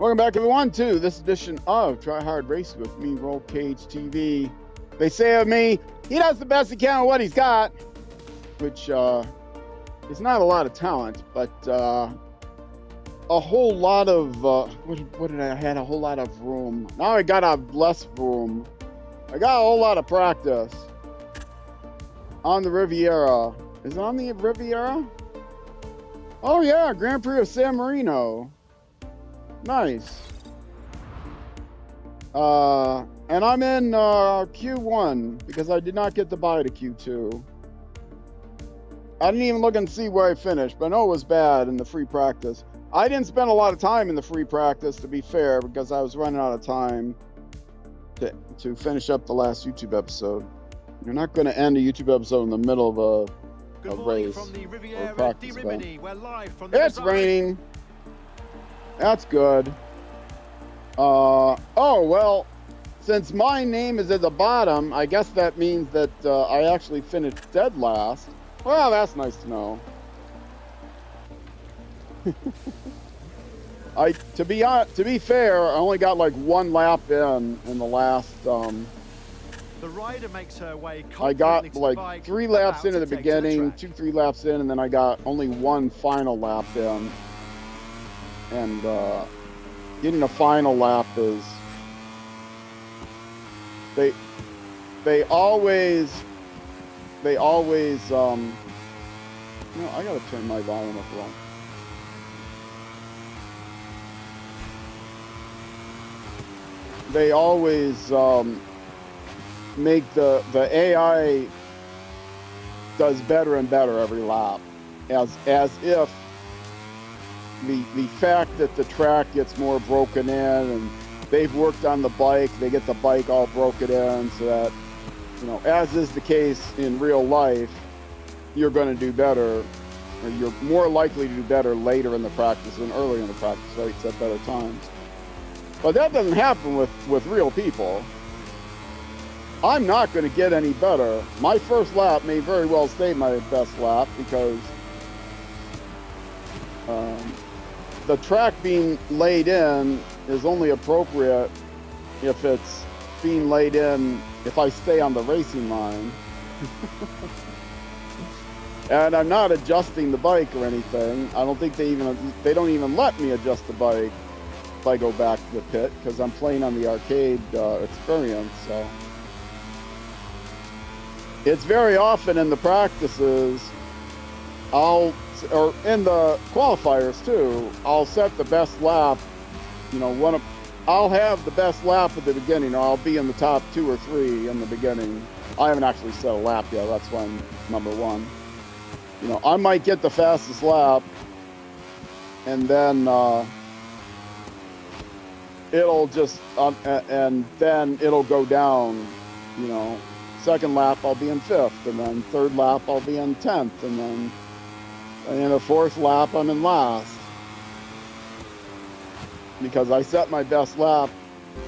Welcome back, everyone, to this edition of Try Hard Race with me, Roll Cage TV. They say of me, he does the best he can with what he's got, which is not a lot of talent, but a whole lot of what did I had a whole lot of room. Now I got a less room. I got a whole lot of practice on the Riviera. Is it on the Riviera? Oh yeah, Grand Prix of San Marino. Nice. And I'm in Q1 because I did not get to buy to Q2. I didn't even look and see where I finished, but I know it was bad in the free practice. I didn't spend a lot of time in the free practice, to be fair, because I was running out of time to finish up the last YouTube episode. You're not going to end a YouTube episode in the middle of a race from the Riviera or practice. Rimini. We're live from the It's raining. That's good. Oh, well, since my name is at the bottom, I guess that means that I actually finished dead last. Well, that's nice to know. To be fair, I only got like one lap in the last. The rider makes her way. I got like 3 laps in at the beginning, 2-3 laps in, and then I got only one final lap in. And getting a final lap is they always you know, I gotta turn my volume up low. They always make the AI does better and better every lap, as if the fact that the track gets more broken in and they've worked on the bike, they get the bike all broken in so that, you know, as is the case in real life, you're going to do better, or you're more likely to do better later in the practice than earlier in the practice, right? Set better times. But that doesn't happen with real people. I'm not going to get any better. My first lap may very well stay my best lap because the track being laid in is only appropriate if it's being laid in if I stay on the racing line. And I'm not adjusting the bike or anything. I don't think they don't even let me adjust the bike if I go back to the pit because I'm playing on the arcade experience. So it's very often in the practices or in the qualifiers too, I'll set the best lap, you know, I'll have the best lap at the beginning, or I'll be in the top 2 or 3 in the beginning. I haven't actually set a lap yet, that's why I'm number 1. You know, I might get the fastest lap, and then it'll just, and then it'll go down, you know. Second lap, I'll be in 5th, and then third lap, I'll be in 10th, and then in the 4th lap, I'm in last. Because I set my best lap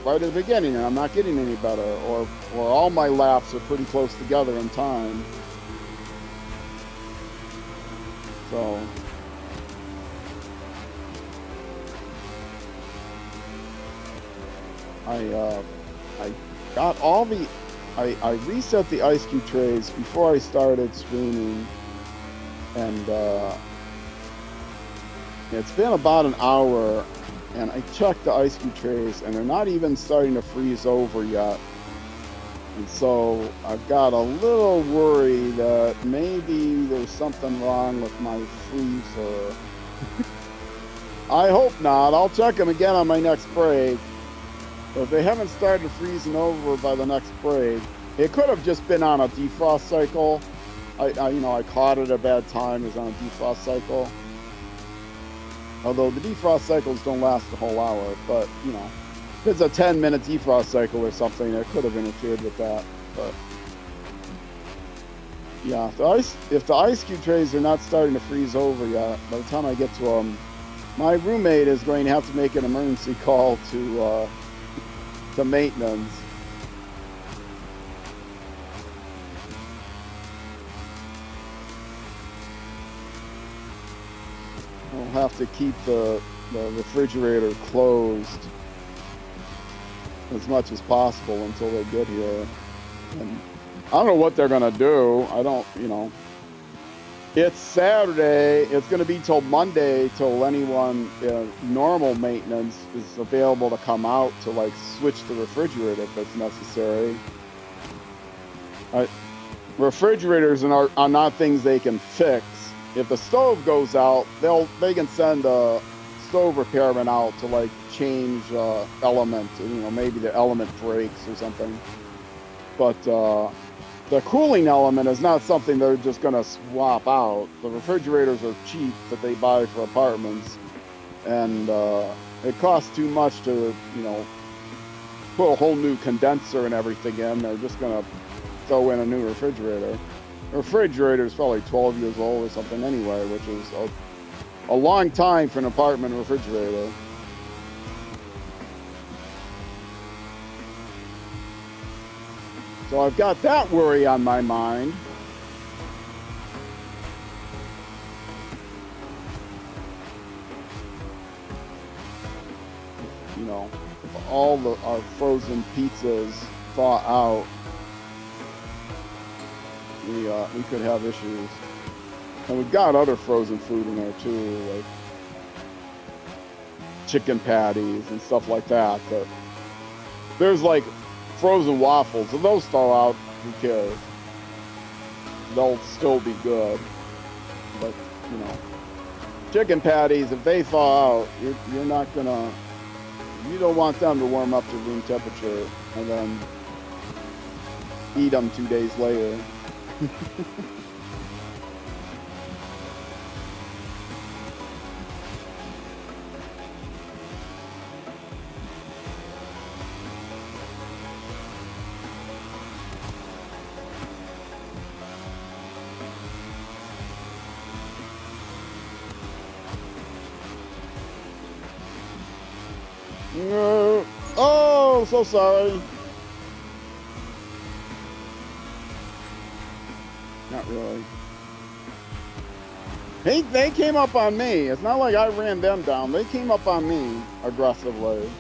right at the beginning, and I'm not getting any better, or all my laps are pretty close together in time. So I got all the. I reset the ice cube trays before I started streaming, and it's been about an hour, and I checked the ice cube trays, and they're not even starting to freeze over yet. And so I've got a little worry that maybe there's something wrong with my freezer. I hope not. I'll check them again on my next break. But if they haven't started freezing over by the next break, it could have just been on a defrost cycle. I caught it at a bad time. It was on a defrost cycle. Although the defrost cycles don't last the whole hour, but you know, if it's a 10-minute defrost cycle or something, it could have interfered with that. But yeah, if the ice cube trays are not starting to freeze over yet, by the time I get to them, my roommate is going to have to make an emergency call to maintenance. We'll have to keep the the refrigerator closed as much as possible until they get here. And I don't know what they're gonna do. I don't, it's Saturday. It's gonna be till Monday till anyone normal maintenance is available to come out to like switch the refrigerator if it's necessary. Refrigerators are not things they can fix. If the stove goes out, they can send a stove repairman out to like change element. Maybe the element breaks or something. But the cooling element is not something they're just gonna swap out. The refrigerators are cheap that they buy for apartments, and it costs too much to put a whole new condenser and everything in. They're just gonna throw in a new refrigerator. The refrigerator is probably 12 years old or something anyway, which is a long time for an apartment refrigerator. So I've got that worry on my mind. If all our frozen pizzas thaw out, we could have issues. And we've got other frozen food in there too, like chicken patties and stuff like that. But there's like frozen waffles. If those thaw out, who cares? They'll still be good. But chicken patties, if they thaw out, you're not gonna. You don't want them to warm up to room temperature and then eat them 2 days later. Oh, so sorry. Not really. They came up on me. It's not like I ran them down. They came up on me aggressively.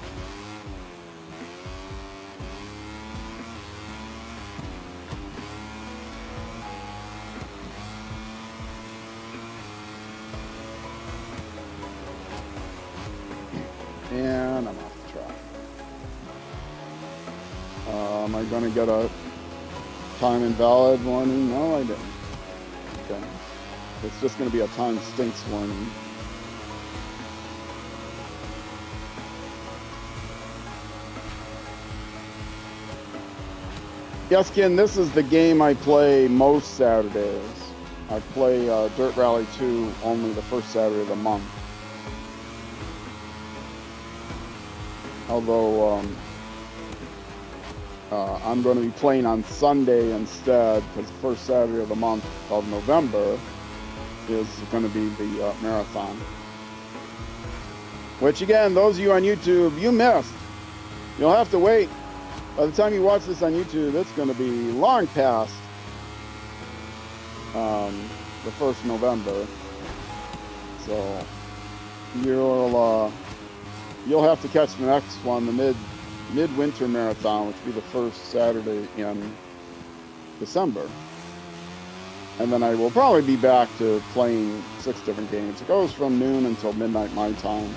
And I'm off the track. Am I going to get a time invalid warning? No, I didn't. Okay. It's just going to be a time stinks warning. Yes, Ken, this is the game I play most Saturdays. I play Dirt Rally 2 only the first Saturday of the month. Although I'm going to be playing on Sunday instead, because the first Saturday of the month of November is going to be the marathon. Which again, those of you on YouTube, you missed. You'll have to wait. By the time you watch this on YouTube, it's going to be long past the 1st November. So you'll have to catch the next one, the midwinter marathon, which will be the first Saturday in December. And then I will probably be back to playing 6 different games. It goes from noon until midnight my time.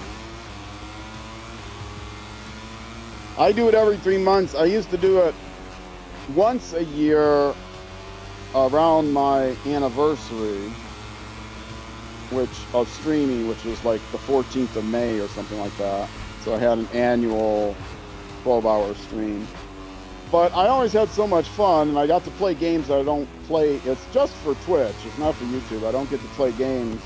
I do it every 3 months. I used to do it once a year around my anniversary, of streaming, which was like the 14th of May or something like that. So I had an annual 12-hour stream. But I always had so much fun, and I got to play games that I don't play. It's just for Twitch. It's not for YouTube. I don't get to play games.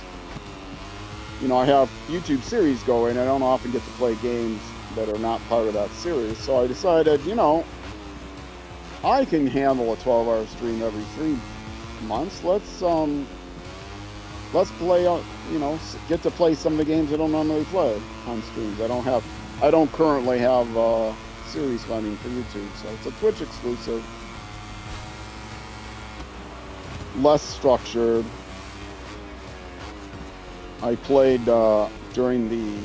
I have YouTube series going. I don't often get to play games that are not part of that series. So I decided, I can handle a 12-hour stream every 3 months. Let's play, get to play some of the games I don't normally play on streams. I don't currently have series running for YouTube, so it's a Twitch exclusive. Less structured. I played during the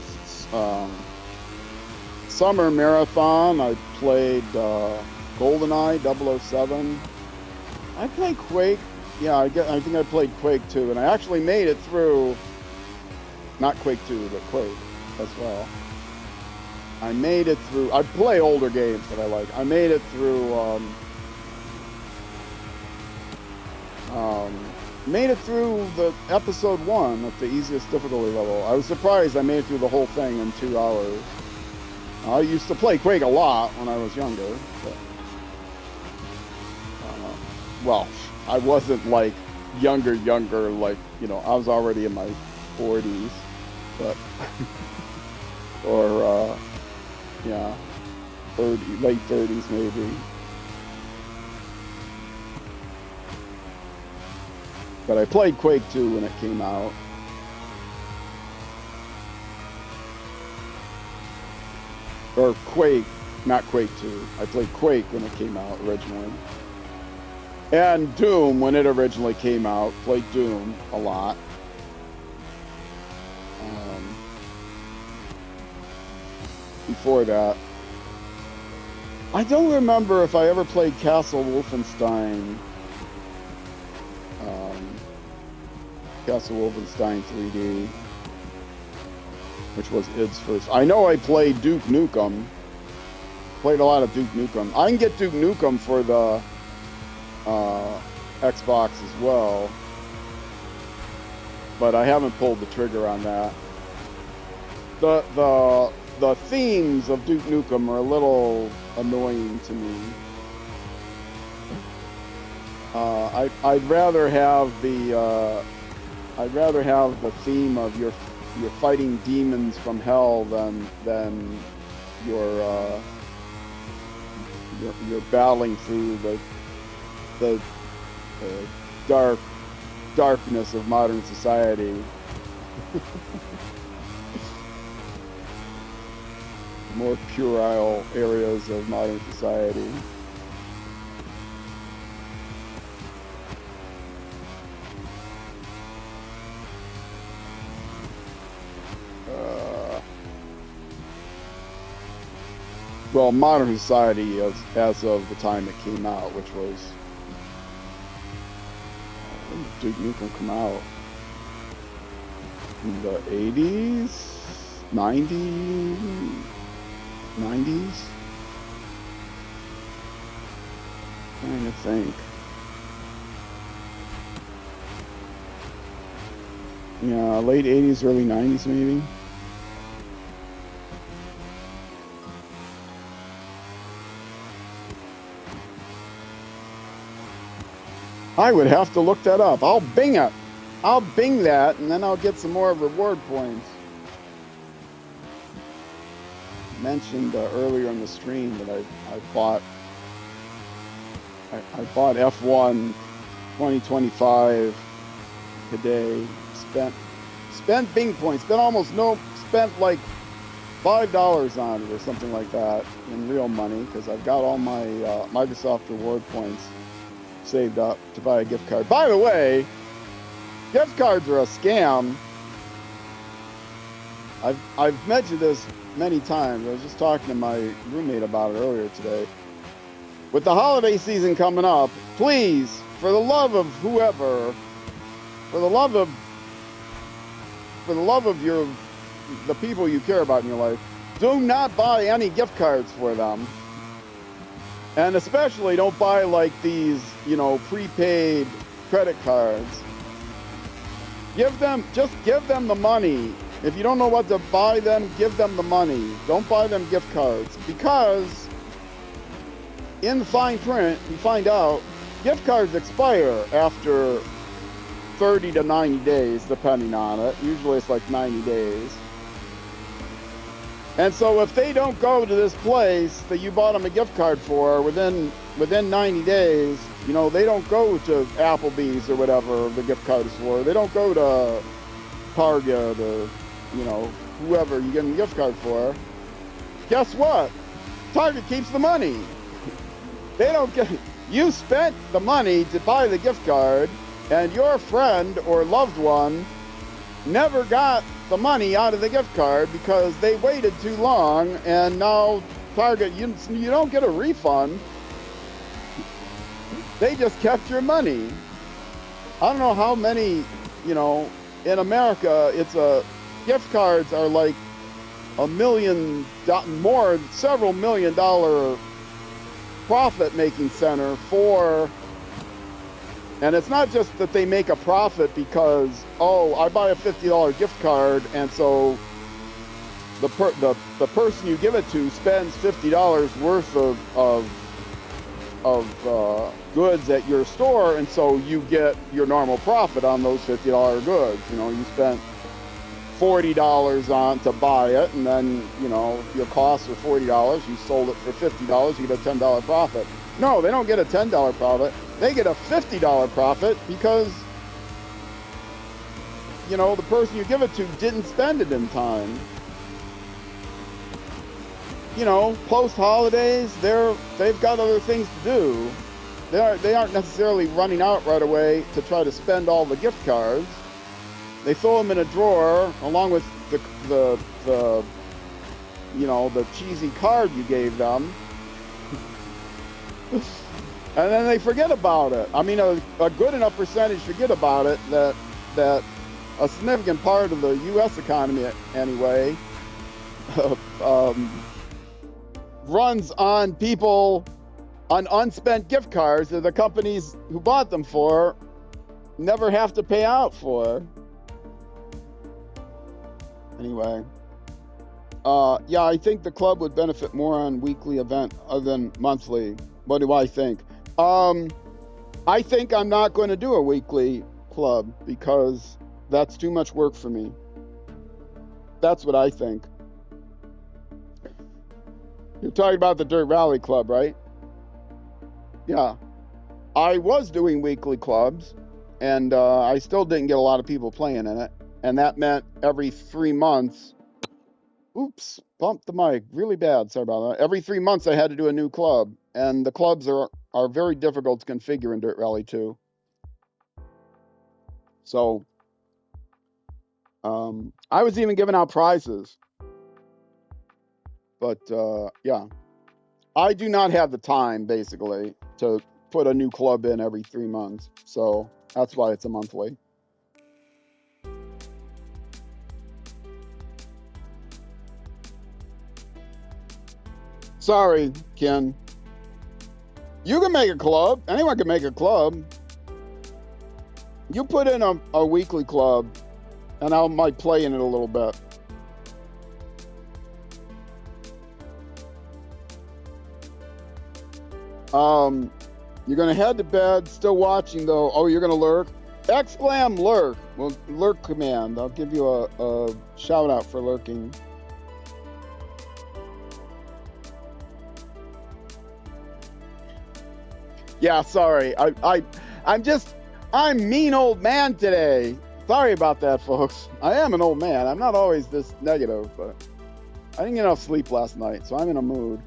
Summer Marathon, I played GoldenEye 007. I played Quake. Yeah, I think I played Quake 2, and I actually made it through, not Quake 2, but Quake as well. I made it through, I play older games that I like. I made it through, the episode 1 at the easiest difficulty level. I was surprised I made it through the whole thing in 2 hours. I used to play Quake a lot when I was younger, but, well, I wasn't like younger, like, you know, I was already in my 40s, but, or, yeah, late 30s maybe. But I played Quake 2 when it came out. Or Quake, not Quake 2. I played Quake when it came out originally. And Doom, when it originally came out, played Doom a lot. Before that, I don't remember if I ever played Castle Wolfenstein. Castle Wolfenstein 3D, which was its first. I know I played Duke Nukem. Played a lot of Duke Nukem. I can get Duke Nukem for the Xbox as well, but I haven't pulled the trigger on that. The themes of Duke Nukem are a little annoying to me. I'd rather have the theme of you're fighting demons from hell than you're battling through the darkness of modern society. More puerile areas of modern society. Well, modern society as of the time it came out, which was, when did Duke Nukem come out? In the 80s? 90s? Trying to think. Yeah, late 80s, early 90s maybe. I would have to look that up. I'll Bing it. I'll Bing that, and then I'll get some more reward points. I mentioned earlier in the stream that I bought F1 2025 today. Spent Bing points. Spent like $5 on it or something like that in real money, because I've got all my Microsoft reward points saved up to buy a gift card. By the way, gift cards are a scam. I've mentioned this many times. I was just talking to my roommate about it earlier today. With the holiday season coming up, please, for the love of whoever, for the love of the people you care about in your life, do not buy any gift cards for them. And especially don't buy like these, prepaid credit cards. Just give them the money. If you don't know what to buy them, give them the money. Don't buy them gift cards, because in the fine print, you find out gift cards expire after 30 to 90 days, depending on it. Usually it's like 90 days. And so if they don't go to this place that you bought them a gift card for within 90 days, they don't go to Applebee's or whatever the gift card is for. They don't go to Target or, whoever you get a gift card for. Guess what? Target keeps the money. They don't get, you spent the money to buy the gift card, and your friend or loved one never got the money out of the gift card because they waited too long, and now Target, you don't get a refund. They just kept your money. I don't know how many, you know, in America, gift cards are like several $1 million profit-making center for, and it's not just that they make a profit because, oh, I buy a $50 gift card, and so the person you give it to spends $50 worth of goods at your store, and so you get your normal profit on those $50 goods. You know, you spent $40 on to buy it, and then, you know, your costs are $40. You sold it for $50. You get a $10 profit. No, they don't get a $10 profit. They get a $50 profit because, you know, the person you give it to didn't spend it in time. You know, post holidays, they've got other things to do. They aren't necessarily running out right away to try to spend all the gift cards. They throw them in a drawer along with the you know, the cheesy card you gave them, and then they forget about it. I mean, a good enough percentage forget about it that a significant part of the U.S. economy, anyway, runs on people on unspent gift cards that the companies who bought them for never have to pay out for. Anyway, yeah, I think the club would benefit more on weekly event other than monthly. What do I think? I think I'm not going to do a weekly club because that's too much work for me. That's what I think. You're talking about the Dirt Rally Club, right? Yeah. I was doing weekly clubs, and I still didn't get a lot of people playing in it. And that meant every 3 months, oops, bumped the mic really bad, sorry about that. Every 3 months I had to do a new club, and the clubs are very difficult to configure in Dirt Rally 2. So, I was even giving out prizes. But, yeah, I do not have the time, basically, to put a new club in every 3 months. So that's why it's a monthly. Sorry, Ken. You can make a club. Anyone can make a club. You put in a weekly club, and I might play in it a little bit. You're going to head to bed, still watching, though. Oh, you're going to lurk? Exclam lurk. Well, lurk command. I'll give you a shout out for lurking. Yeah, sorry. I'm mean old man today. Sorry about that, folks. I am an old man. I'm not always this negative, but I didn't get enough sleep last night, so I'm in a mood.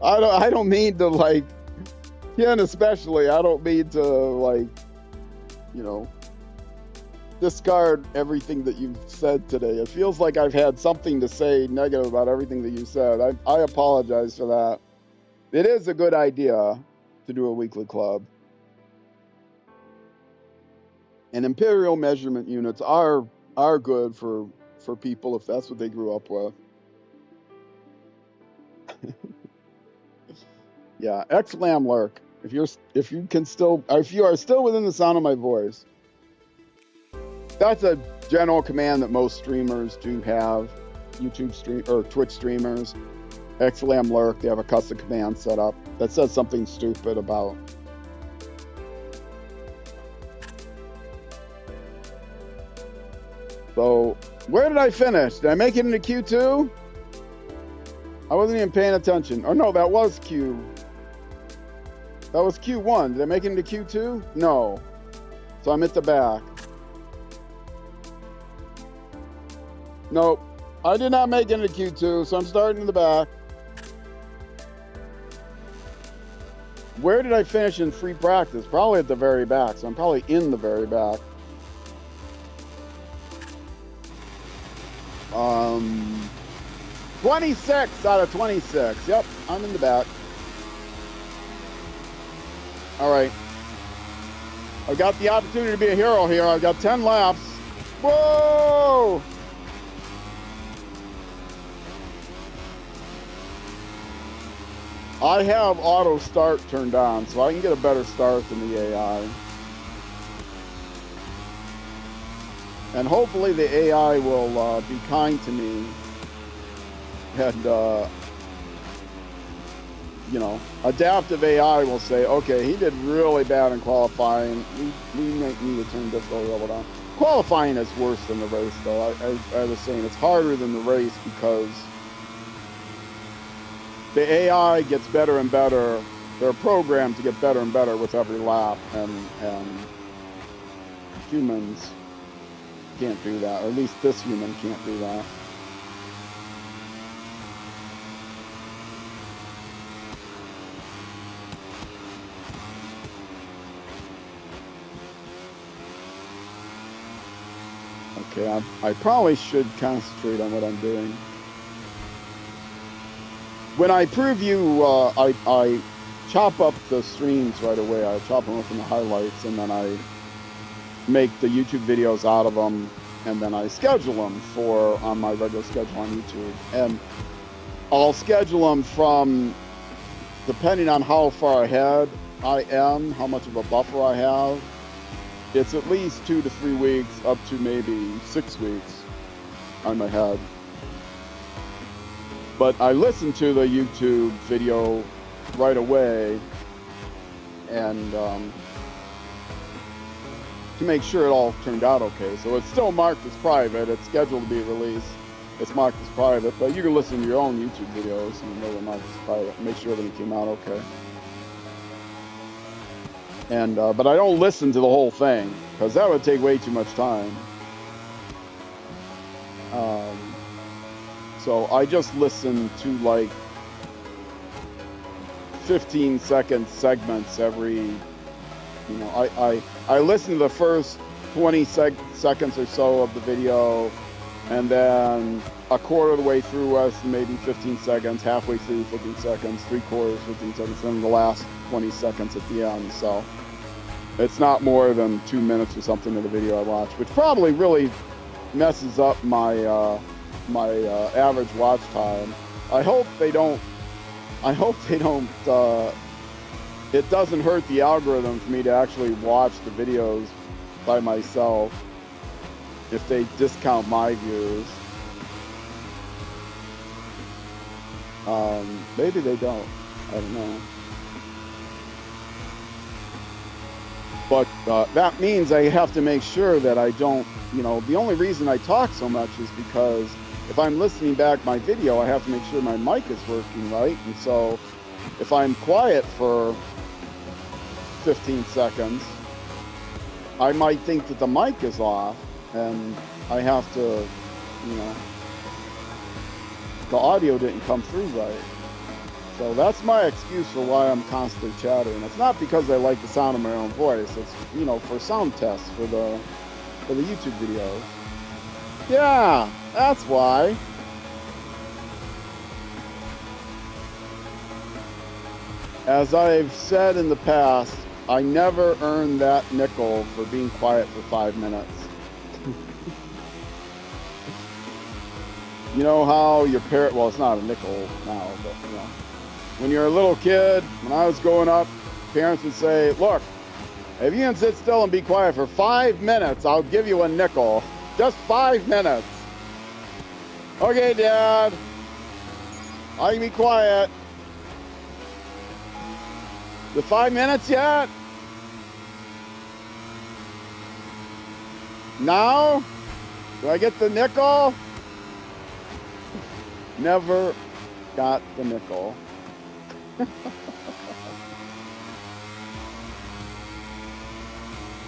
I don't mean to, like, Ken especially, I don't mean to, like, you know, discard everything that you've said today. It feels like I've had something to say negative about everything that you said. I apologize for that. It is a good idea to do a weekly club. And imperial measurement units are good for people if that's what they grew up with. Yeah, exclam lurk. If you are still within the sound of my voice. That's a general command that most streamers do have. YouTube stream or Twitch streamers. Exclam lurk. They have a custom command set up that says something stupid about. So, where did I finish? Did I make it into Q2? I wasn't even paying attention. Oh no, that was Q. That was Q1. Did I make it into Q2? No. So I'm at the back. Nope. I did not make it into Q2, so I'm starting in the back. Where did I finish in free practice? Probably at the very back, so I'm probably in the very back. 26 out of 26. Yep, I'm in the back. All right. I've got the opportunity to be a hero here. I've got 10 laps. Whoa! I have auto start turned on, so I can get a better start than the AI. And hopefully the AI will be kind to me and, you know, adaptive AI will say, okay, he did really bad in qualifying. We might need to turn difficulty level down. Qualifying is worse than the race, though. I was saying it's harder than the race because the AI gets better and better. They're programmed to get better and better with every lap, and humans can't do that. Or at least this human can't do that. Okay, I probably should concentrate on what I'm doing. When I preview, I chop up the streams right away. I chop them up in the highlights, and then I make the YouTube videos out of them, and then I schedule them on my regular schedule on YouTube. And I'll schedule them from, depending on how far ahead I am, how much of a buffer I have. It's at least 2 to 3 weeks, up to maybe 6 weeks I'm ahead. But I listen to the YouTube video right away, and to make sure it all turned out okay. So it's still marked as private. It's scheduled to be released. It's marked as private, but you can listen to your own YouTube videos and know they're marked as private. Make sure everything came out okay. And but I don't listen to the whole thing because that would take way too much time. So I just listen to like 15-second segments every, you know, I listen to the first 20 seconds or so of the video, and then a quarter of the way through us, maybe 15 seconds, halfway through 15 seconds, 3/4, 15 seconds, and then the last 20 seconds at the end. So it's not more than 2 minutes or something of the video I watch, which probably really messes up my my average watch time. I hope they don't. It doesn't hurt the algorithm for me to actually watch the videos by myself if they discount my views. Maybe they don't. I don't know. But that means I have to make sure that I don't, you know, the only reason I talk so much is because if I'm listening back my video, I have to make sure my mic is working right. And so if I'm quiet for 15 seconds, I might think that the mic is off, and I have to, you know, the audio didn't come through right. So that's my excuse for why I'm constantly chattering. It's not because I like the sound of my own voice. It's, you know, for sound tests for the YouTube videos. Yeah, that's why. As I've said in the past, I never earned that nickel for being quiet for 5 minutes. You know how your parent, well, it's not a nickel now, but you know, when you're a little kid, when I was growing up, parents would say, look, if you can sit still and be quiet for 5 minutes, I'll give you a nickel. Just 5 minutes. Okay, Dad. I can be quiet. The 5 minutes yet? Now? Do I get the nickel? Never got the nickel.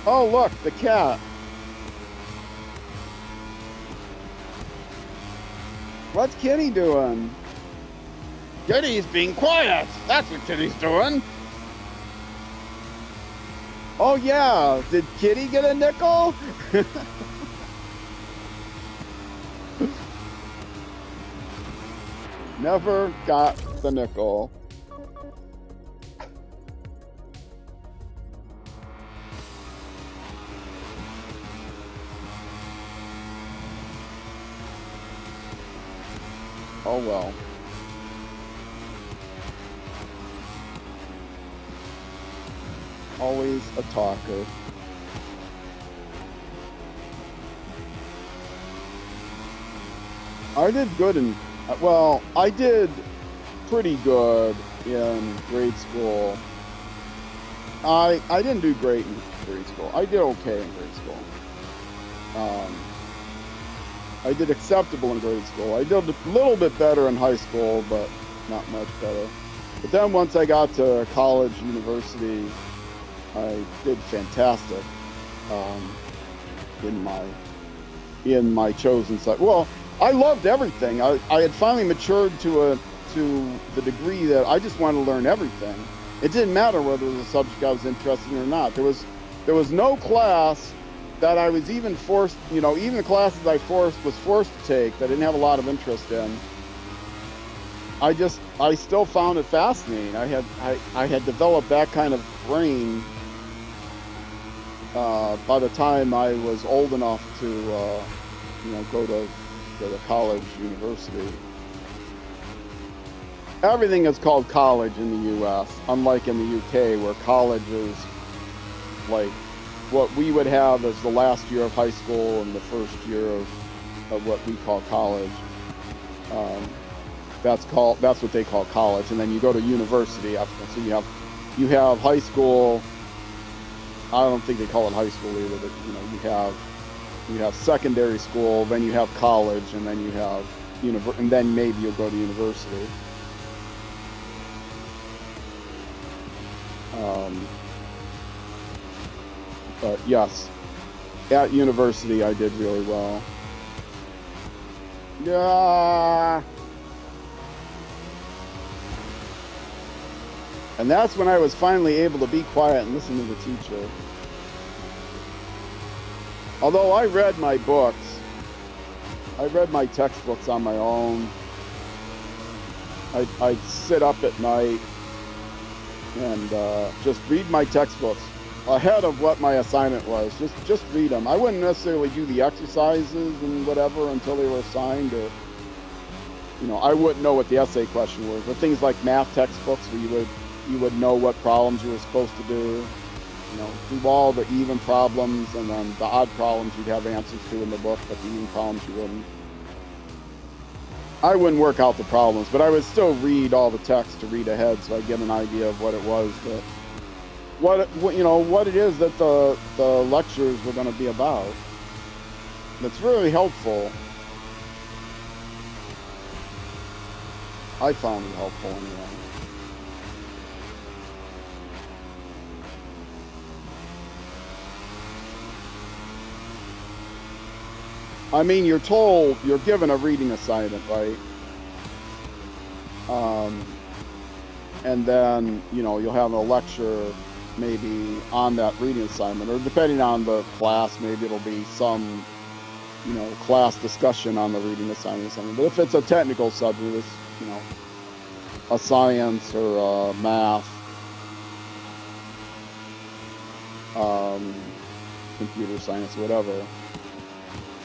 Oh, look, the cat. What's Kitty doing? Kitty's being quiet. That's what Kitty's doing. Oh yeah, did Kitty get a nickel? Never got the nickel. Oh well. Always a talker. I did good in, well, I did pretty good in grade school. I didn't do great in grade school. I did okay in grade school. I did acceptable in grade school. I did a little bit better in high school, but not much better. But then once I got to college, university, I did fantastic in my chosen site. Well, I loved everything. I had finally matured to the degree that I just wanted to learn everything. It didn't matter whether it was a subject I was interested in or not. There was no class that I was even forced, even the classes I was forced to take that I didn't have a lot of interest in. I still found it fascinating. I had developed that kind of brain by the time I was old enough to go to college, university. Everything is called college in the U.S., unlike in the UK, where college is like what we would have as the last year of high school and the first year of what we call college. That's what they call college, and then you go to university after. So you have high school. I don't think they call it high school either, but you have secondary school, then you have college, and then you have and then maybe you'll go to university. But yes, at university I did really well. Yeah. And that's when I was finally able to be quiet and listen to the teacher. Although I read my books, I read my textbooks on my own. I'd sit up at night and just read my textbooks ahead of what my assignment was. Just read them. I wouldn't necessarily do the exercises and whatever until they were assigned, or I wouldn't know what the essay question was. But things like math textbooks where you would know what problems you were supposed to do. Do all the even problems, and then the odd problems you'd have answers to in the book, but the even problems you wouldn't. I wouldn't work out the problems, but I would still read all the text to read ahead, so I'd get an idea of what it was that, what it is that the lectures were going to be about. That's really helpful. I found it helpful anyway. I mean, you're given a reading assignment, right? And then, you'll have a lecture maybe on that reading assignment, or depending on the class, maybe it'll be some, class discussion on the reading assignment or something. But if it's a technical subject, it's, a science or a math, computer science, whatever.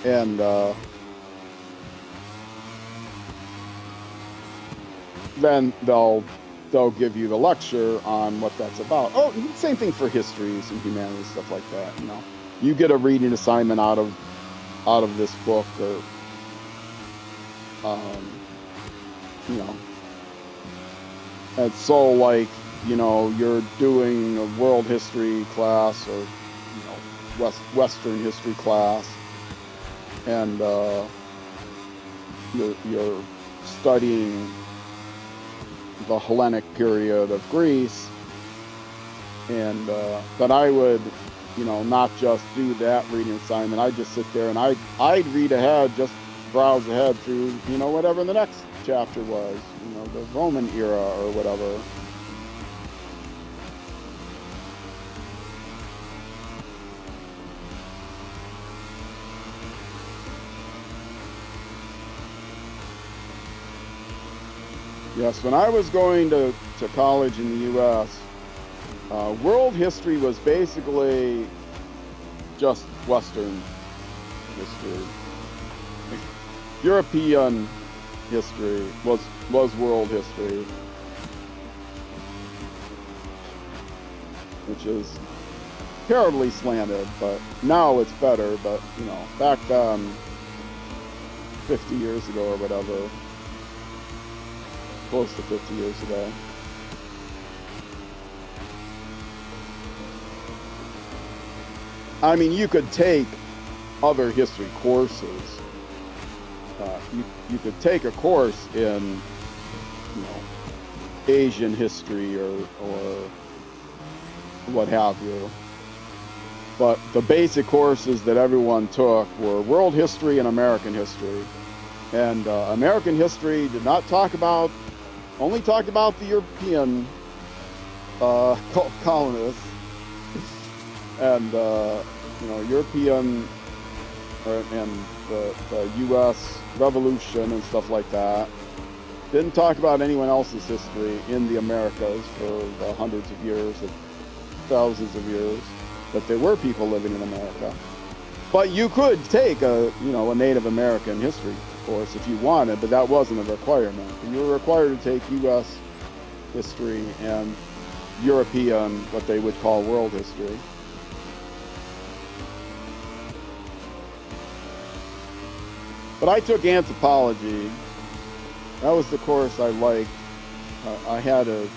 And then they'll give you the lecture on what that's about. Oh, same thing for histories and humanities, stuff like that. You get a reading assignment out of this book, or and so like you're doing a world history class, or Western history class. And you're studying the Hellenic period of Greece, and but I would, not just do that reading assignment. I'd just sit there and I'd read ahead, just browse ahead through, whatever the next chapter was, the Roman era or whatever. Yes, when I was going to college in the U.S., world history was basically just Western history. European history was world history, which is terribly slanted, but now it's better. But back then, 50 years ago or whatever, close to 50 years ago, I mean, you could take other history courses. You could take a course in, Asian history or what have you. But the basic courses that everyone took were world history and American history. And American history did not only talked about the European colonists and, European and the U.S. Revolution and stuff like that. Didn't talk about anyone else's history in the Americas for the hundreds of years, thousands of years, that there were people living in America. But you could take a Native American history course if you wanted, but that wasn't a requirement. You were required to take U.S. history and European, what they would call world history. But I took anthropology. That was the course I liked. I had a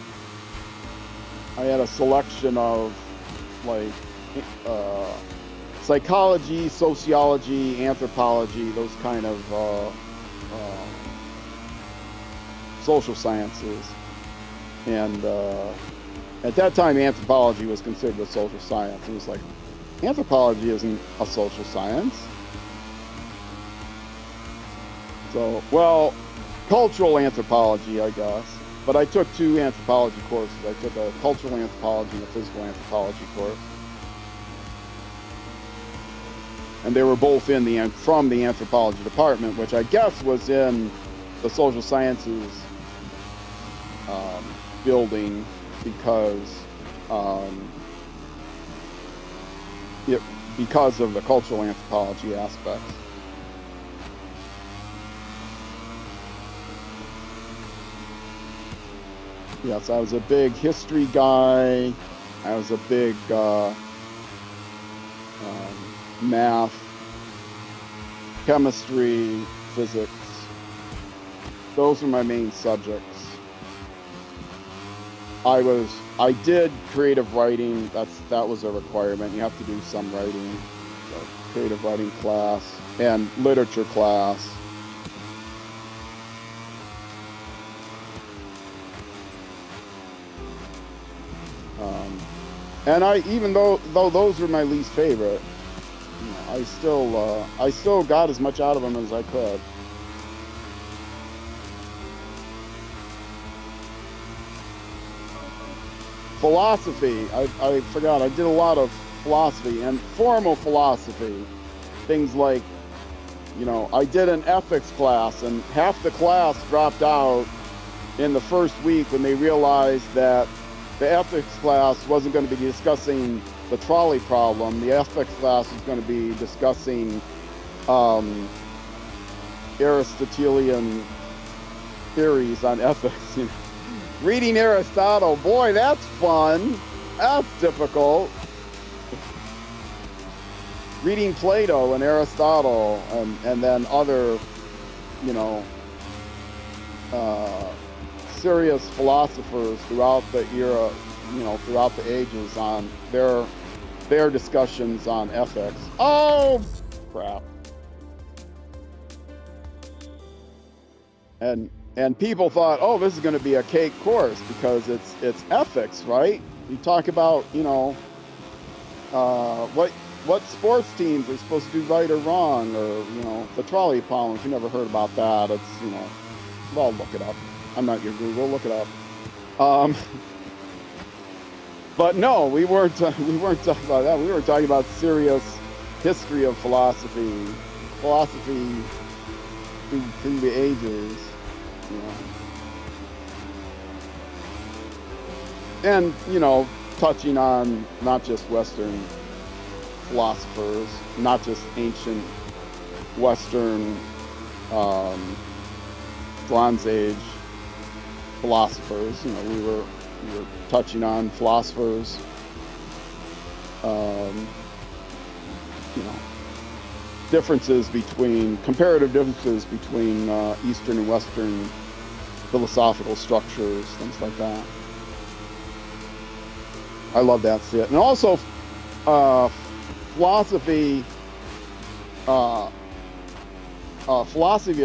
selection of psychology, sociology, anthropology, those kind of social sciences. And at that time, anthropology was considered a social science. It was like, anthropology isn't a social science. So, well, cultural anthropology, I guess. But I took two anthropology courses. I took a cultural anthropology and a physical anthropology course. And they were both from the anthropology department, which I guess was in the social sciences building because of the cultural anthropology aspects. Yes, I was a big history guy. I was a big math, chemistry, physics. Those were my main subjects. I did creative writing. That was a requirement. You have to do some writing. So creative writing class and literature class. And even though those were my least favorite, I still got as much out of them as I could. Philosophy, I forgot, I did a lot of philosophy and formal philosophy. Things like, I did an ethics class and half the class dropped out in the first week when they realized that the ethics class wasn't going to be discussing the trolley problem. The ethics class was going to be discussing Aristotelian theories on ethics. Reading Aristotle, boy, that's fun. That's difficult. Reading Plato and Aristotle and then other, serious philosophers throughout the era, throughout the ages on their discussions on ethics. Oh, crap. And people thought, oh, this is going to be a cake course because it's ethics, right? You talk about, what sports teams are supposed to do right or wrong, or, the trolley problem. If you never heard about that, it's, well, look it up. I'm not your Google, look it up. But no, we weren't talking about that. We were talking about serious history of philosophy through the ages. and touching on not just Western philosophers, not just ancient Western Bronze Age philosophers. We were touching on philosophers, comparative differences between Eastern and Western philosophical structures, things like that. I love that shit. And also, philosophy of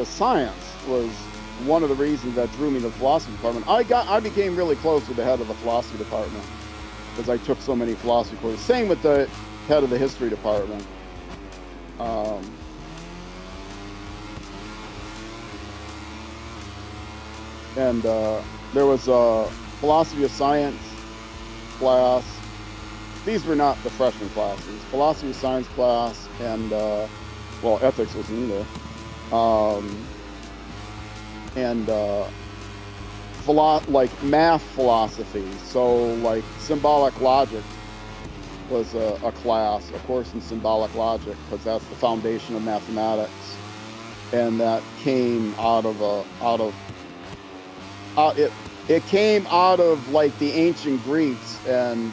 science was one of the reasons that drew me to the philosophy department. I became really close with the head of the philosophy department because I took so many philosophy courses. Same with the head of the history department. And there was a philosophy of science class. These were not the freshman classes. Philosophy of science class and ethics wasn't either. Like math philosophy. So like symbolic logic was a class, a course in symbolic logic, because that's the foundation of mathematics, and that came it came out of like the ancient Greeks and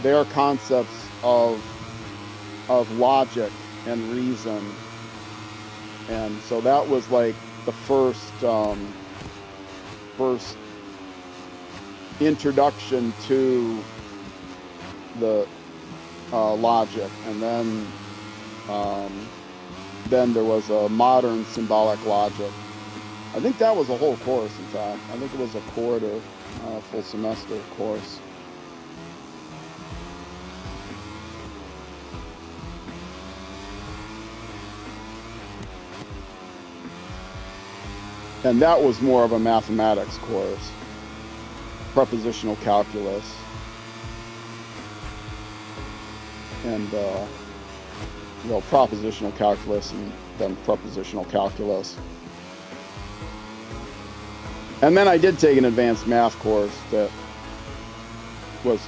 their concepts of logic and reason. And so that was like the first introduction to the logic. And then there was a modern symbolic logic. I think that was a whole course, in fact. I think it was a quarter, full semester course. And that was more of a mathematics course, prepositional calculus, and propositional calculus and then prepositional calculus. And then I did take an advanced math course that was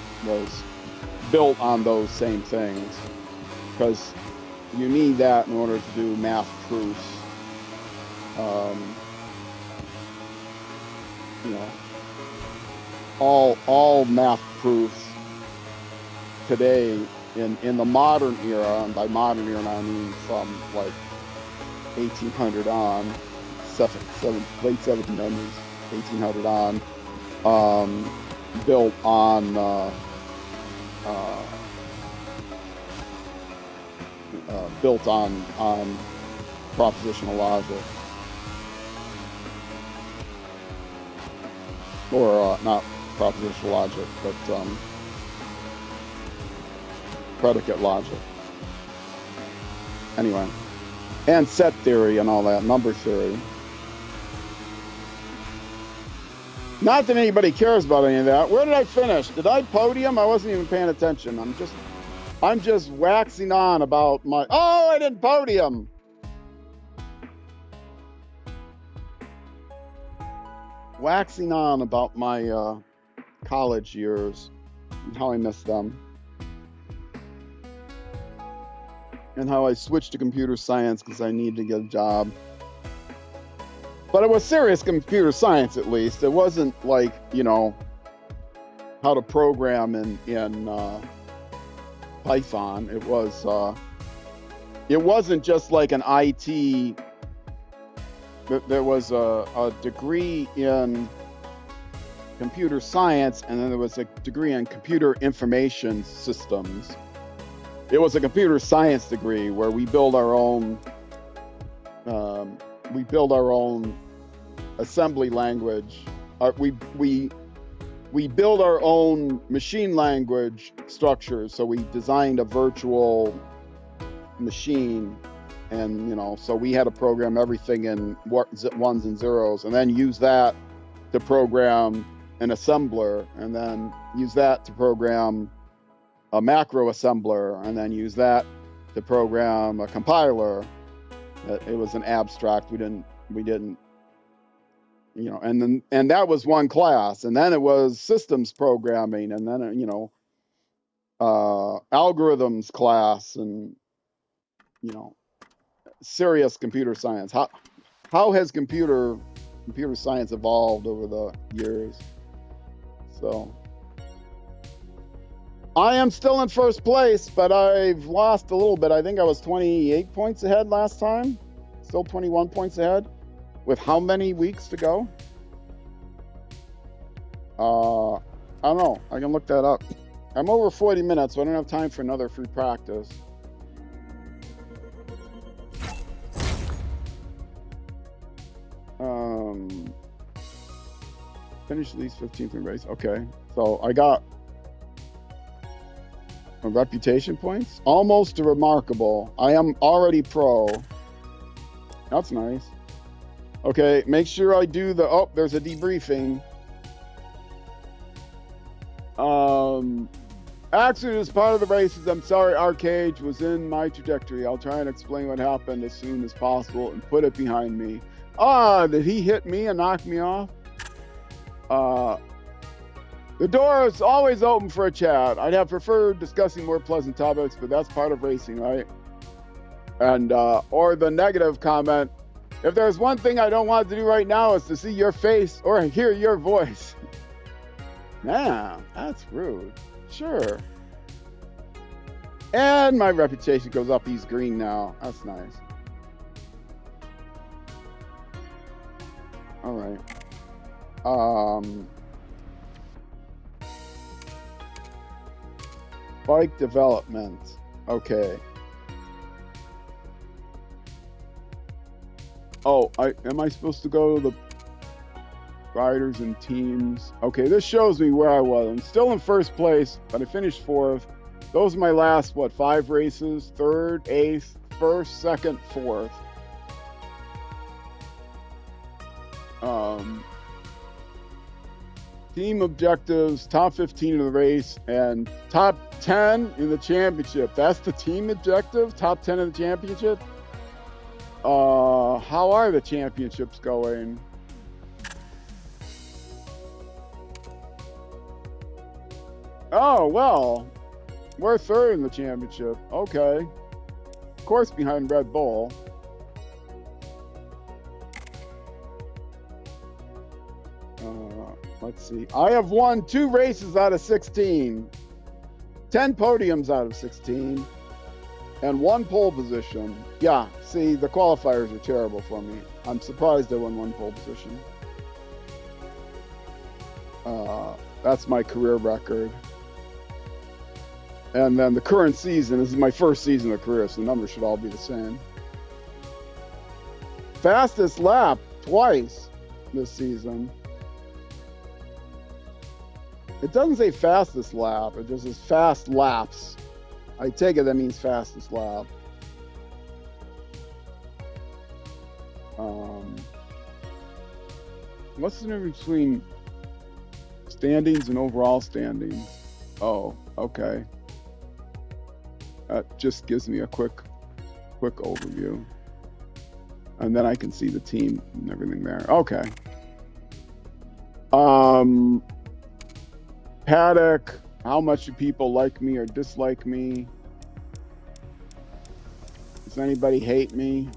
built on those same things, because you need that in order to do math proofs. All math proofs today in the modern era, and by modern era I mean from like 1800 on, late 1700s, 1800 on, built on propositional logic. Or not propositional logic, but predicate logic. Anyway, and set theory and all that, number theory. Not that anybody cares about any of that. Where did I finish? Did I podium? I wasn't even paying attention. I'm just waxing on about my... Oh, I didn't podium! Waxing on about my college years and how I missed them, and how I switched to computer science because I needed to get a job. But it was serious computer science, at least. It wasn't like, how to program in Python. It wasn't just like an IT. There was a degree in computer science, and then there was a degree in computer information systems. It was a computer science degree where we build our own assembly language. We build our own machine language structures. So we designed a virtual machine. And, so we had to program everything in ones and zeros, and then use that to program an assembler, and then use that to program a macro assembler, and then use that to program a compiler. It was an abstract. We didn't, and that was one class, and then it was systems programming, and then algorithms class, and serious computer science. How has computer science evolved over the years? So I am still in first place, but I've lost a little bit. I think I was 28 points ahead last time. Still 21 points ahead with how many weeks to go? I don't know. I can look that up. I'm over 40 minutes, so I don't have time for another free practice. Finish at least 15th in race. Okay, so I got a reputation points. Almost remarkable. I am already pro. That's nice. Okay, make sure I do the. Oh, there's a debriefing. Accident is part of the races. I'm sorry, Arcade was in my trajectory. I'll try and explain what happened as soon as possible and put it behind me. Did he hit me and knock me off? The door is always open for a chat. I'd have preferred discussing more pleasant topics, but that's part of racing, right? And, or the negative comment, if there's one thing I don't want to do right now is to see your face or hear your voice. Man, that's rude. Sure. And my reputation goes up. He's green now. That's nice. All right. Bike development. Okay. Oh, am I supposed to go to the riders and teams? Okay, this shows me where I was. I'm still in first place, but I finished fourth. Those are my last, 5 races? Third, eighth, first, second, fourth. Team objectives, top 15 in the race, and top 10 in the championship. That's the team objective? Top 10 in the championship? How are the championships going? Oh, well, we're third in the championship. Okay. Of course, behind Red Bull. Let's see. I have won 2 races out of 16, 10 podiums out of 16, and 1 pole position. Yeah, see, the qualifiers are terrible for me. I'm surprised I won 1 pole position. That's my career record. And then the current season, this is my first season of career, so the numbers should all be the same. Fastest lap twice this season. It doesn't say fastest lap, it just says fast laps. I take it that means fastest lap. What's the difference between standings and overall standings? Oh, okay. That just gives me a quick overview. And then I can see the team and everything there. Okay. Paddock, how much do people like me or dislike me? Does anybody hate me?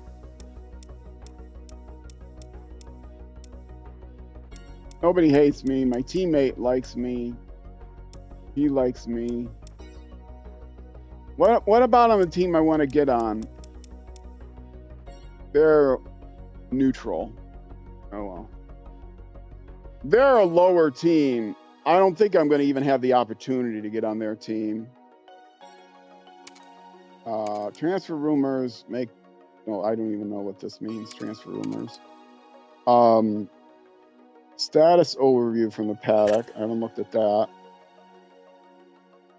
Nobody hates me. My teammate likes me. He likes me. What about on the team I want to get on? They're neutral. Oh well. They're a lower team. I don't think I'm going to even have the opportunity to get on their team. Transfer rumors make... No, I don't even know what this means, transfer rumors. Status overview from the paddock. I haven't looked at that.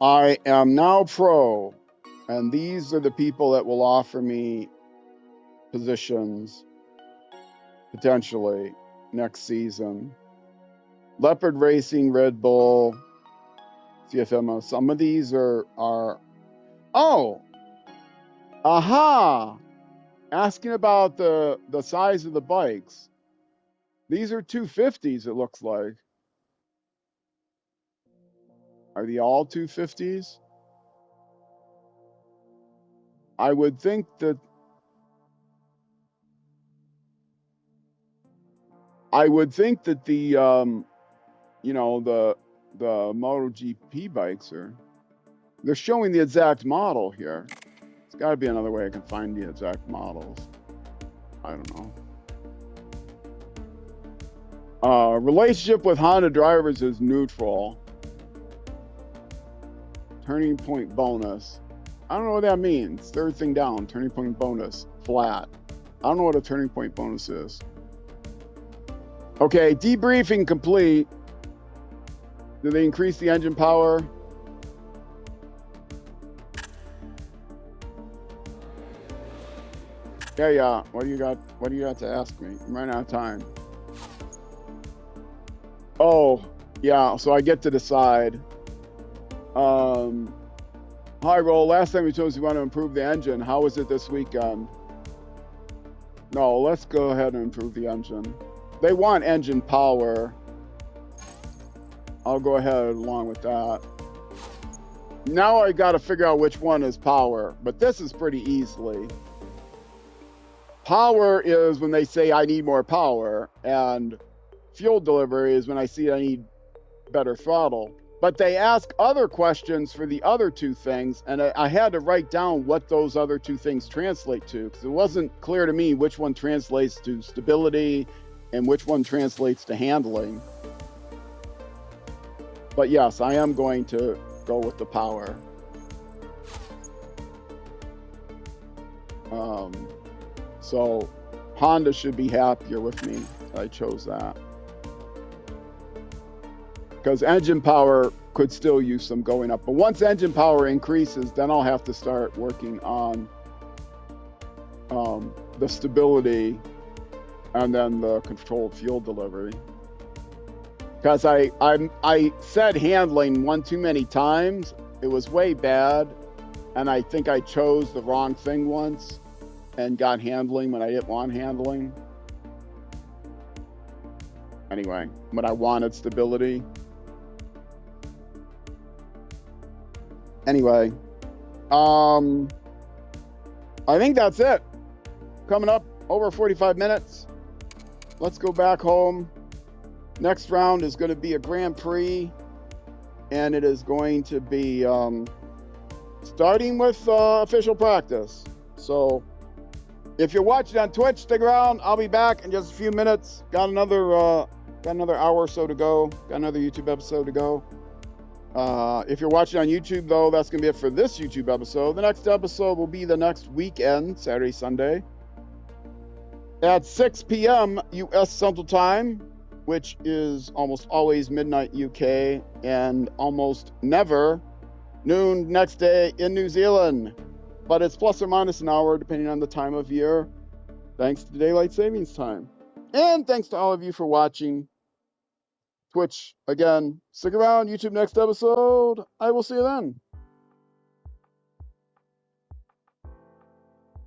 I am now pro, and these are the people that will offer me positions potentially next season. Leopard Racing, Red Bull, CFMO. Some of these are oh, aha! Asking about the size of the bikes. These are 250s, it looks like. Are they all 250s? I would think that the you know, the MotoGP bikes they're showing the exact model here. There's got to be another way I can find the exact models. I don't know. Relationship with Honda drivers is neutral. Turning point bonus. I don't know what that means. Third thing down, turning point bonus, flat. I don't know what a turning point bonus is. Okay, debriefing complete. Do they increase the engine power? Yeah. What do you got to ask me? I'm running out of time. Oh, yeah, so I get to decide. Hi, Roll. Last time you told us you want to improve the engine. How was it this weekend? No, let's go ahead and improve the engine. They want engine power. I'll go ahead along with that. Now I got to figure out which one is power, but this is pretty easily. Power is when they say I need more power, and fuel delivery is when I see I need better throttle. But they ask other questions for the other two things, and I had to write down what those other two things translate to, because it wasn't clear to me which one translates to stability and which one translates to handling. But yes, I am going to go with the power. So Honda should be happier with me that I chose that. Because engine power could still use some going up. But once engine power increases, then I'll have to start working on the stability and then the controlled fuel delivery. Because I said handling one too many times. It was way bad. And I think I chose the wrong thing once and got handling when I didn't want handling. Anyway, when I wanted stability. Anyway, I think that's it. Coming up over 45 minutes. Let's go back home. Next round is going to be a Grand Prix, and it is going to be starting with official practice. So if you're watching on Twitch, stick around. I'll be back in just a few minutes. Got another hour or so to go. Got another YouTube episode to go. If you're watching on YouTube, though, that's going to be it for this YouTube episode. The next episode will be the next weekend, Saturday, Sunday, at 6 p.m. U.S. Central Time, which is almost always midnight UK, and almost never noon next day in New Zealand. But it's plus or minus an hour, depending on the time of year, thanks to daylight savings time. And thanks to all of you for watching. Twitch, again, stick around. YouTube next episode. I will see you then.